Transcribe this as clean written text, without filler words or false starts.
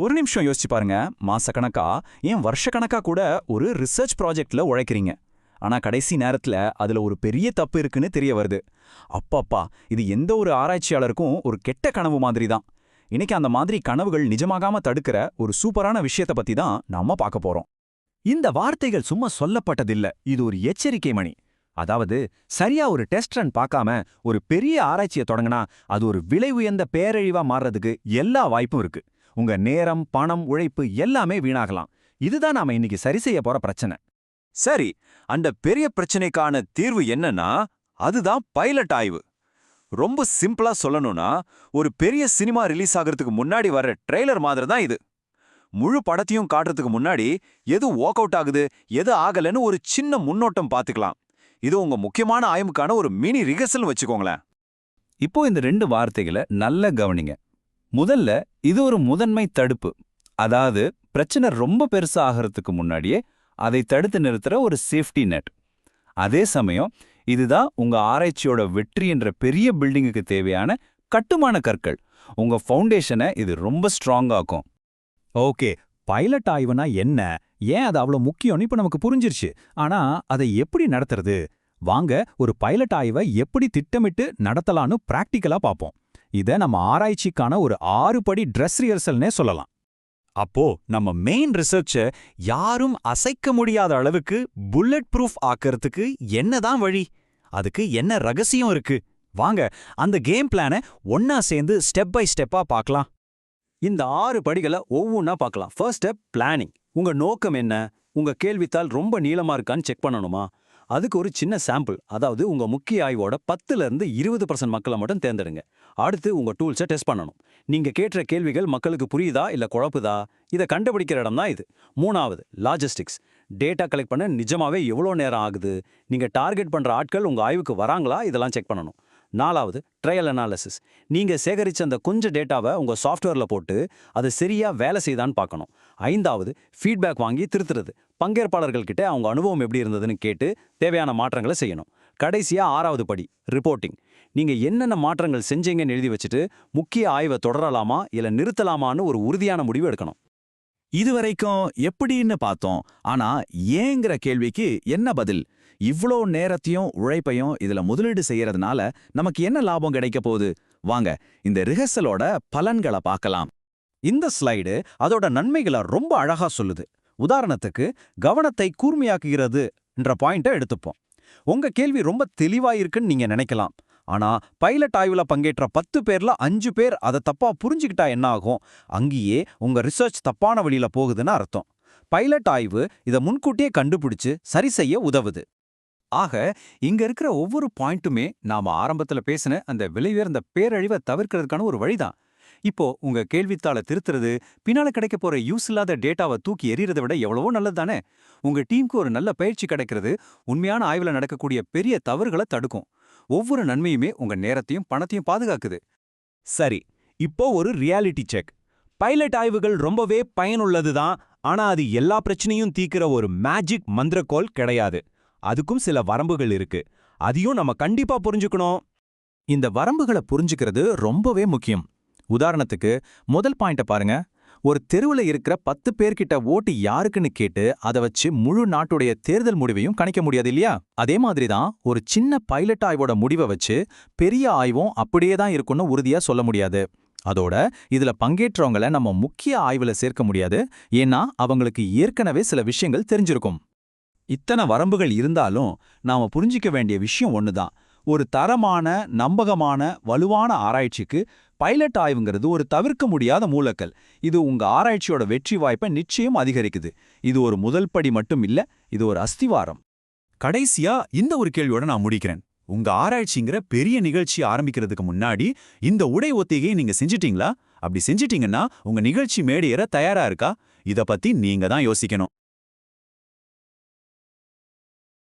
ஒரு நிமிஷம் யோசிச்சு பாருங்க. மாசக்கணக்கா ஏன் வருஷக்கணக்கா கூட ஒரு ரிசர்ச் ப்ராஜெக்ட்ல உழைக்கிறீங்க. ஆனா கடைசி நேரத்துல அதுல ஒரு பெரிய தப்பு இருக்குன்னு தெரிய வருது. அப்பப்பா, இது எந்த ஒரு ஆராய்ச்சியாளருக்கும் ஒரு கெட்ட கனவு மாதிரி தான். இன்னைக்கு அந்த மாதிரி கனவுகள் நிஜமாகாம தடுக்கிற ஒரு சூப்பரான விஷயத்தை பத்தி தான் நாம பார்க்க போறோம். இந்த வார்த்தைகள் சும்மா சொல்லப்பட்டதில்ல, இது ஒரு எச்சரிக்கை மணி. அதாவது சரியா ஒரு டெஸ்ட் ரன் பார்க்காம ஒரு பெரிய ஆராய்ச்சியை தொடங்கினா அது ஒரு விலை உயர்ந்த பேரழிவா மாறுறதுக்கு எல்லா வாய்ப்பும் இருக்கு. உங்க நேரம், பணம், உழைப்பு எல்லாமே வீணாகலாம். இதுதான் நாம இன்னைக்கு சரி செய்ய போற பிரச்சனை. சரி, அந்த பெரிய பிரச்சனைக்கான தீர்வு என்னன்னா அதுதான் பைலட் ஆய்வு. ரொம்ப சிம்பிளா சொல்லணும்னா, ஒரு பெரிய சினிமா ரிலீஸ் ஆகிறதுக்கு முன்னாடி வர்ற ட்ரெய்லர் மாதிரி தான் இது. முழு படத்தையும் காட்டுறதுக்கு முன்னாடி எது ஒர்க் அவுட் ஆகுது, எது ஆகலன்னு ஒரு சின்ன முன்னோட்டம் பார்த்துக்கலாம். இது உங்க முக்கியமான ஆய்வுக்கான ஒரு மினி ரிஹர்சல் வச்சுக்கோங்களேன். இப்போ இந்த 2 வார்த்தைகளை நல்ல கவனிங்க. முதல்ல, இது ஒரு முதன்மை தடுப்பு. அதாவது பிரச்சனை ரொம்ப பெருசா ஆகிறதுக்கு முன்னாடியே அதை தடுத்து நிறுத்துற ஒரு சேஃப்டி நெட். அதே சமயம் இதுதான் உங்க ஆராய்ச்சியோட வெற்றி என்ற பெரிய பில்டிங்குக்கு தேவையான கட்டுமான கற்கள். உங்க ஃபவுண்டேஷனை இது ரொம்ப ஸ்ட்ராங்காக்கும். ஓகே, பைலட் ஆய்வுனா என்ன, ஏன் அது அவ்வளோ முக்கியம்னு இப்போ நமக்கு புரிஞ்சிருச்சு. ஆனா அதை எப்படி நடத்துறது? வாங்க ஒரு பைலட் ஆய்வை எப்படி திட்டமிட்டு நடத்தலான்னு பிராக்டிக்கலா பார்ப்போம். இதை நம்ம ஆராய்ச்சிக்கான ஒரு 6 படி ட்ரெஸ் ரிஹர்சல்னே சொல்லலாம். அப்போ நம்ம மெயின் ரிசர்ச்சை யாரும் அசைக்க முடியாத அளவுக்கு புல்லட் ப்ரூஃப் ஆக்கிறதுக்கு என்னதான் வழி? அதுக்கு என்ன ரகசியம் இருக்கு? வாங்க அந்த கேம் பிளானை ஒன்னா சேர்ந்து ஸ்டெப் பை ஸ்டெப்பா பார்க்கலாம். இந்த 6 படிகளை ஒவ்வொன்றா பார்க்கலாம். First step planning. உங்க நோக்கம் என்ன? உங்க கேள்வித்தாள் ரொம்ப நீளமா இருக்கான்னு செக் பண்ணணுமா? அதுக்கு ஒரு சின்ன சாம்பிள், அதாவது உங்க முக்கிய ஆய்வோட 10% 20% மக்களை மட்டும் தேர்ந்தெடுங்க. அடுத்து உங்க டூல்ஸை டெஸ்ட் பண்ணணும். நீங்க கேட்கிற கேள்விகள் மக்களுக்கு புரியுதா இல்ல குழப்புதா? இதை கண்டுபிடிக்கிற இடம் தான் இது. 3வது லாஜிஸ்டிக்ஸ். டேட்டா கலெக்ட் பண்ண நிஜமாவே எவ்வளோ நேரம் ஆகுது? நீங்க டார்கெட் பண்ற ஆட்கள் உங்க ஆய்வுக்கு வராங்களா? இதெல்லாம் செக் பண்ணணும். 4வது ட்ரையல் அனாலிசிஸ். நீங்க சேகரிச்ச அந்த கொஞ்சம் டேட்டாவை உங்க சாஃப்ட்வேர்ல போட்டு அது சரியா வேலை செய்தான்னு பார்க்கணும். 5வது ஃபீட்பேக் வாங்கி திருத்துறது. பங்கேற்பாளர்கள் கிட்ட அவங்க அனுபவம் எப்படி இருந்ததுன்னு கேட்டு தேவையான மாற்றங்களை செய்யணும். கடைசியா 6வது படி ரிப்போர்ட்டிங். நீங்க என்னென்ன மாற்றங்கள் செஞ்சீங்கன்னு எழுதி வச்சுட்டு முக்கிய ஆய்வை தொடரலாமா இல்ல நிறுத்தலாமான்னு ஒரு உறுதியான முடிவு எடுக்கணும். இதுவரைக்கும் எப்படின்னு பார்த்தோம். ஆனா ஏங்கிற கேள்விக்கு என்ன பதில்? இவ்ளோ நேரத்தையும் உழைப்பையும் இதுல முதலீடு செய்யறதுனால நமக்கு என்ன லாபம் கிடைக்க போகுது? வாங்க இந்த ரிஹர்சலோட பலன்களை பார்க்கலாம். இந்த ஸ்லைடு அதோட நன்மைகளை ரொம்ப அழகா சொல்லுது. உதாரணத்துக்கு கவனத்தை கூர்மையாக்குகிறது என்ற பாயிண்ட்டை எடுத்துப்போம். உங்க கேள்வி ரொம்ப தெளிவா இருக்குன்னு நீங்க நினைக்கலாம். ஆனா பைலட் ஆய்வுல பங்கேற்ற 10 பேர்ல 5 பேர் அதை தப்பா புரிஞ்சுக்கிட்டா என்ன ஆகும்? அங்கேயே உங்க ரிசர்ச் தப்பான வழியில போகுதுன்னு அர்த்தம். பைலட் ஆய்வு இதை முன்கூட்டியே கண்டுபிடிச்சு சரி செய்ய உதவுது. ஆக இங்க இருக்கிற ஒவ்வொரு பாயிண்ட்டுமே நாம ஆரம்பத்துல பேசின அந்த விலையுயர்ந்த பேரழிவை தவிர்க்கிறதுக்கான ஒரு வழிதான். இப்போ உங்க கேள்வித்தாளை திருத்துறது, பின்னால கிடைக்க போற யூஸ் இல்லாத டேட்டாவை தூக்கி எறியறதை விட எவ்வளவோ நல்லது தானே? உங்க டீமுக்கு ஒரு நல்ல பயிற்சி கிடைக்கிறது உண்மையான ஆய்வுல நடக்கக்கூடிய பெரிய தவறுகளை தடுக்கும். ஒவ்வொரு நன்மையுமே உங்க நேரத்தையும் பணத்தையும் பாதுகாக்குது. சரி, இப்போ ஒரு ரியாலிட்டி செக். பைலட் ஆய்வுகள் ரொம்பவே பயனுள்ளது தான். ஆனா அது எல்லா பிரச்சனையும் தீக்கிற ஒரு மேஜிக் மந்திரக்கோல் கிடையாது. அதுக்கும் சில வரம்புகள் இருக்கு. அதையும் நம்ம கண்டிப்பா புரிஞ்சுக்கணும். இந்த வரம்புகளை புரிஞ்சுக்கிறது ரொம்பவே முக்கியம். உதாரணத்துக்கு முதல் பாயிண்ட பாருங்க. ஒரு தெருவுல இருக்கிற 10 பேர்கிட்ட ஓட்டு யாருக்குன்னு கேட்டு அதை வச்சு முழு நாட்டுடைய தேர்தல் முடிவையும் கணிக்க முடியாது இல்லையா? அதே மாதிரி தான் ஒரு சின்ன பைலட் ஆய்வோட முடிவை வச்சு பெரிய ஆய்வும் அப்படியே தான் இருக்குன்னு உறுதியா சொல்ல முடியாது. அதோட இதுல பங்கேற்றவங்களை நம்ம முக்கிய ஆய்வுல சேர்க்க முடியாது. ஏன்னா அவங்களுக்கு ஏற்கனவே சில விஷயங்கள் தெரிஞ்சிருக்கும். இத்தனை வரம்புகள் இருந்தாலும் நாம புரிஞ்சிக்க வேண்டிய விஷயம் ஒண்ணுதான். ஒரு தரமான, நம்பகமான, வலுவான ஆராய்ச்சிக்கு பைலட் ஆய்வுங்கிறது ஒரு தவிர்க்க முடியாத மூலக்கல். இது உங்க ஆராய்ச்சியோட வெற்றி வாய்ப்பை நிச்சயம் அதிகரிக்குது. இது ஒரு முதல் படி மட்டும் இல்ல, இது ஒரு அஸ்திவாரம். கடைசியா இந்த ஒரு கேள்வியோட நான் முடிக்கிறேன். உங்க ஆராய்ச்சிங்கிற பெரிய நிகழ்ச்சி ஆரம்பிக்கிறதுக்கு முன்னாடி இந்த உடை ஒத்திகையை நீங்க செஞ்சிட்டீங்களா? அப்படி செஞ்சிட்டீங்கன்னா உங்க நிகழ்ச்சி மேடையேற தயாரா இருக்கா? இத பத்தி நீங்க தான் யோசிக்கணும்.